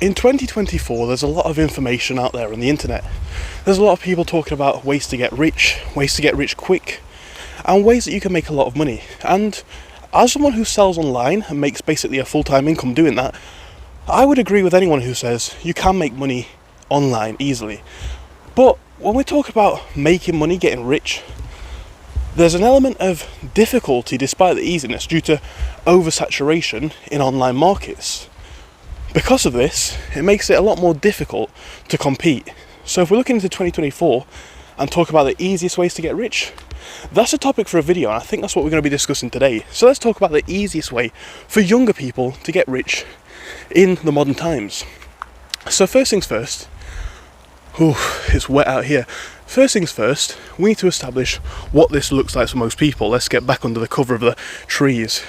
In 2024, there's a lot of information out there on the internet. There's a lot of people talking about ways to get rich quick, and ways that you can make a lot of money. And as someone who sells online and makes basically a full-time income doing that, I would agree with anyone who says you can make money online easily. But when we talk about making money, getting rich, there's an element of difficulty despite the easiness due to oversaturation in online markets. Because of this, it makes it a lot more difficult to compete. So if we're looking into 2024 and talk about the easiest ways to get rich, that's a topic for a video, and I think that's what we're going to be discussing today. So let's talk about the easiest way for younger people to get rich in the modern times. So first things first, it's wet out here. First things first, we need to establish what this looks like for most people. Let's get back under the cover of the trees.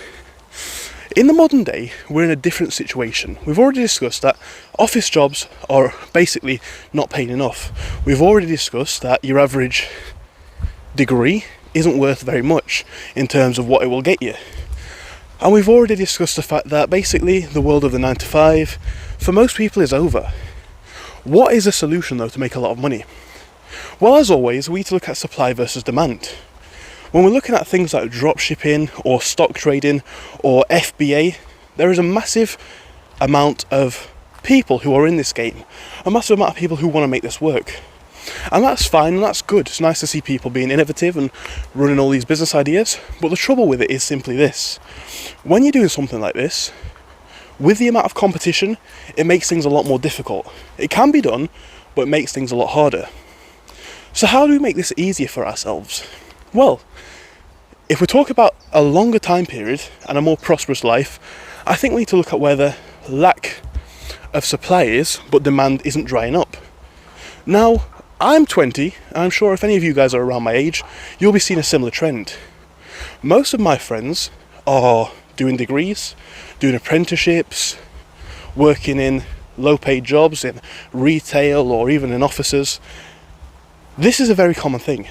In the modern day, we're in a different situation. We've already discussed that office jobs are basically not paying enough. We've already discussed that your average degree isn't worth very much in terms of what it will get you. And we've already discussed the fact that basically the world of the 9 to 5 for most people is over. What is a solution though to make a lot of money? Well, as always, we need to look at supply versus demand. When we're looking at things like drop shipping or stock trading or FBA, there is a massive amount of people who are in this game, a massive amount of people who want to make this work. And that's fine and that's good. It's nice to see people being innovative and running all these business ideas, but the trouble with it is simply this. When you're doing something like this, with the amount of competition, it makes things a lot more difficult. It can be done, but it makes things a lot harder. So how do we make this easier for ourselves? Well, if we talk about a longer time period and a more prosperous life, I think we need to look at where the lack of supply is, but demand isn't drying up. Now, I'm 20, and I'm sure if any of you guys are around my age, you'll be seeing a similar trend. Most of my friends are doing degrees, doing apprenticeships, working in low-paid jobs in retail or even in offices. This is a very common thing.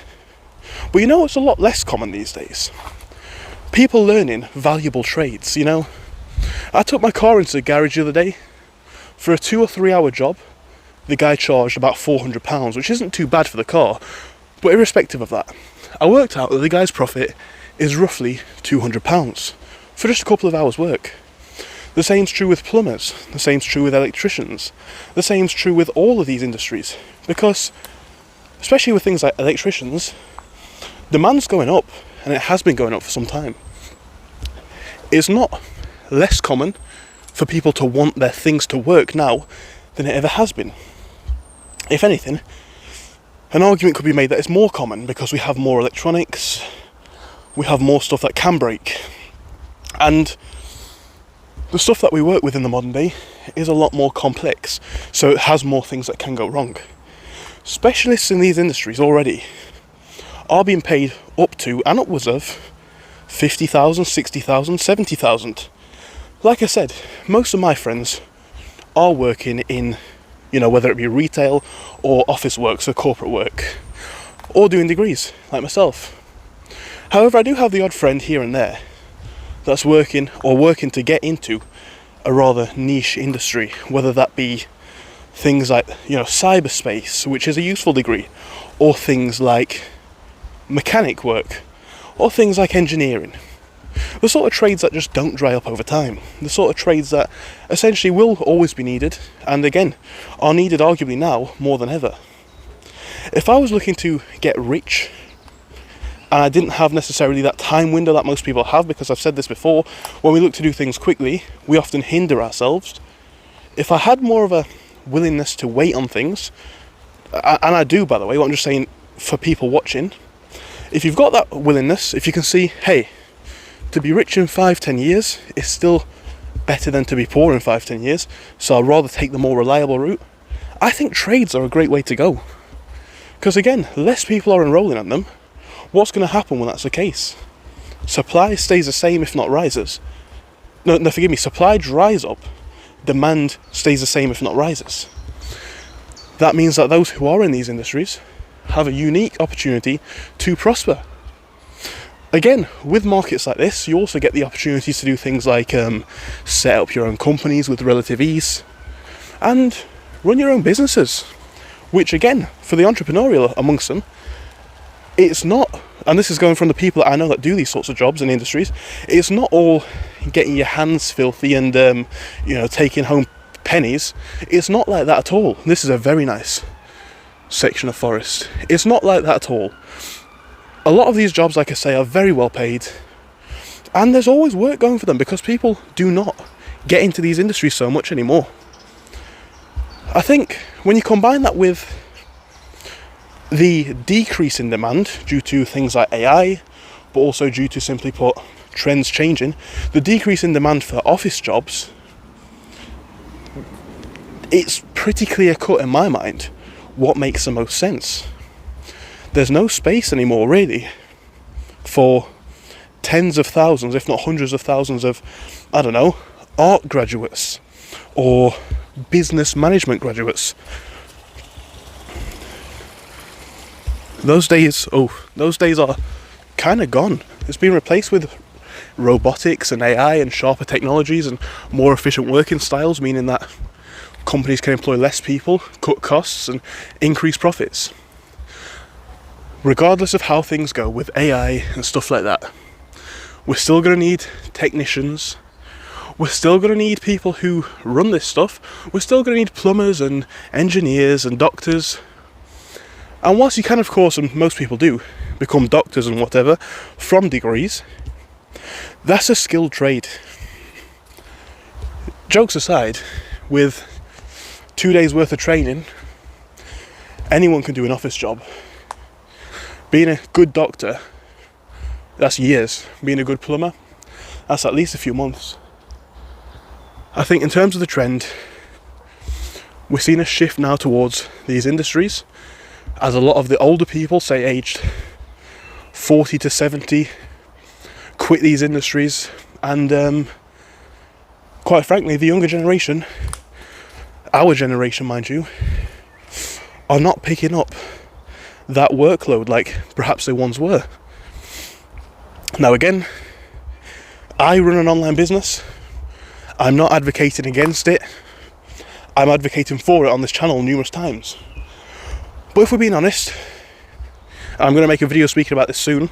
But you know what's a lot less common these days? People learning valuable trades, you know. I took my car into the garage the other day. For a 2 or 3 hour job, the guy charged about £400, which isn't too bad for the car. But irrespective of that, I worked out that the guy's profit is roughly £200 for just a couple of hours work. The same's true with plumbers, the same's true with electricians, the same's true with all of these industries. Because, especially with things like electricians, demand's going up, and it has been going up for some time. It's not less common for people to want their things to work now than it ever has been. If anything, an argument could be made that it's more common because we have more electronics, we have more stuff that can break, and the stuff that we work with in the modern day is a lot more complex, so it has more things that can go wrong. Specialists in these industries already are being paid up to and upwards of 50,000, 60,000, 70,000. Like I said, most of my friends are working in, whether it be retail or office work, so corporate work, or doing degrees, like myself. However, I do have the odd friend here and there that's working to get into a rather niche industry, whether that be things like, cyberspace, which is a useful degree, or things like mechanic work, or things like engineering. The sort of trades that just don't dry up over time. The sort of trades that essentially will always be needed, and again, are needed arguably now more than ever. If I was looking to get rich, and I didn't have necessarily that time window that most people have, because I've said this before, when we look to do things quickly, we often hinder ourselves. If I had more of a willingness to wait on things, and I do, by the way, what I'm just saying for people watching, if you've got that willingness, if you can see, hey, to be rich in 5-10 years is still better than to be poor in 5-10 years, so I'd rather take the more reliable route, I think trades are a great way to go. Because again, less people are enrolling in them. What's going to happen when that's the case? Supply stays the same, if not rises. No, forgive me, supply dries up, demand stays the same, if not rises. That means that those who are in these industries have a unique opportunity to prosper. Again, with markets like this, you also get the opportunities to do things like set up your own companies with relative ease. and run your own businesses, which again, for the entrepreneurial amongst them, it's not, and this is going from the people that I know that do these sorts of jobs in industries, it's not all getting your hands filthy and taking home pennies. It's not like that at all. This is a very nice section of forest. It's not like that at all. A lot of these jobs, like I say, are very well paid, and there's always work going for them because people do not get into these industries so much anymore. I think when you combine that with the decrease in demand due to things like AI, but also due to, simply put, trends changing, the decrease in demand for office jobs, it's pretty clear cut in my mind what makes the most sense. There's no space anymore really for tens of thousands, if not hundreds of thousands of, art graduates or business management graduates. Those days are kind of gone. It's been replaced with robotics and AI and sharper technologies and more efficient working styles, meaning that companies can employ less people, cut costs and increase profits. Regardless of how things go with AI and stuff like that, we're still going to need technicians. We're still going to need people who run this stuff. We're still going to need plumbers and engineers and doctors. And whilst you can, of course, and most people do, become doctors and whatever from degrees, that's a skilled trade. Jokes aside, with 2 days worth of training, anyone can do an office job. Being a good doctor, that's years. Being a good plumber, that's at least a few months. I think in terms of the trend, we're seeing a shift now towards these industries, as a lot of the older people, say aged 40 to 70, quit these industries, and quite frankly, the younger generation, our generation mind you, are not picking up that workload like perhaps they once were. Now again, I run an online business. I'm not advocating against it. I'm advocating for it on this channel numerous times. But if we're being honest, I'm going to make a video speaking about this soon,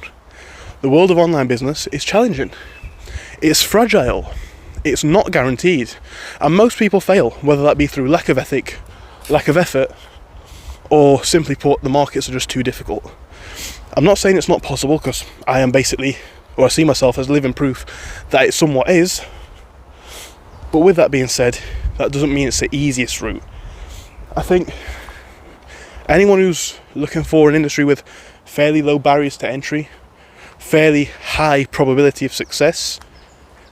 the world of online business is challenging. It's fragile. It's not guaranteed. And most people fail, whether that be through lack of ethic, lack of effort, or simply put, the markets are just too difficult. I'm not saying it's not possible, because I am basically, or I see myself as living proof that it somewhat is. But with that being said, that doesn't mean it's the easiest route. I think anyone who's looking for an industry with fairly low barriers to entry, fairly high probability of success,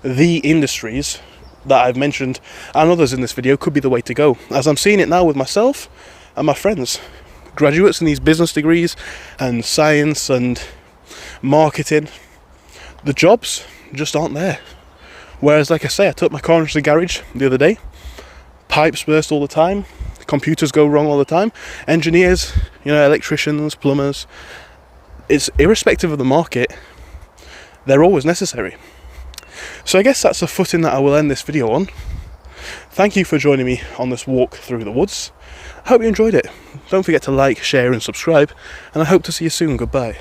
the industries that I've mentioned and others in this video could be the way to go, as I'm seeing it now with myself and my friends, graduates in these business degrees and science and marketing. The jobs just aren't there. Whereas, like I say, I took my car into the garage the other day, pipes burst all the time, computers go wrong all the time, engineers, electricians, plumbers, it's irrespective of the market, they're always necessary. So I guess that's the footing that I will end this video on. Thank you for joining me on this walk through the woods. I hope you enjoyed it. Don't forget to like, share and subscribe, and I hope to see you soon. Goodbye.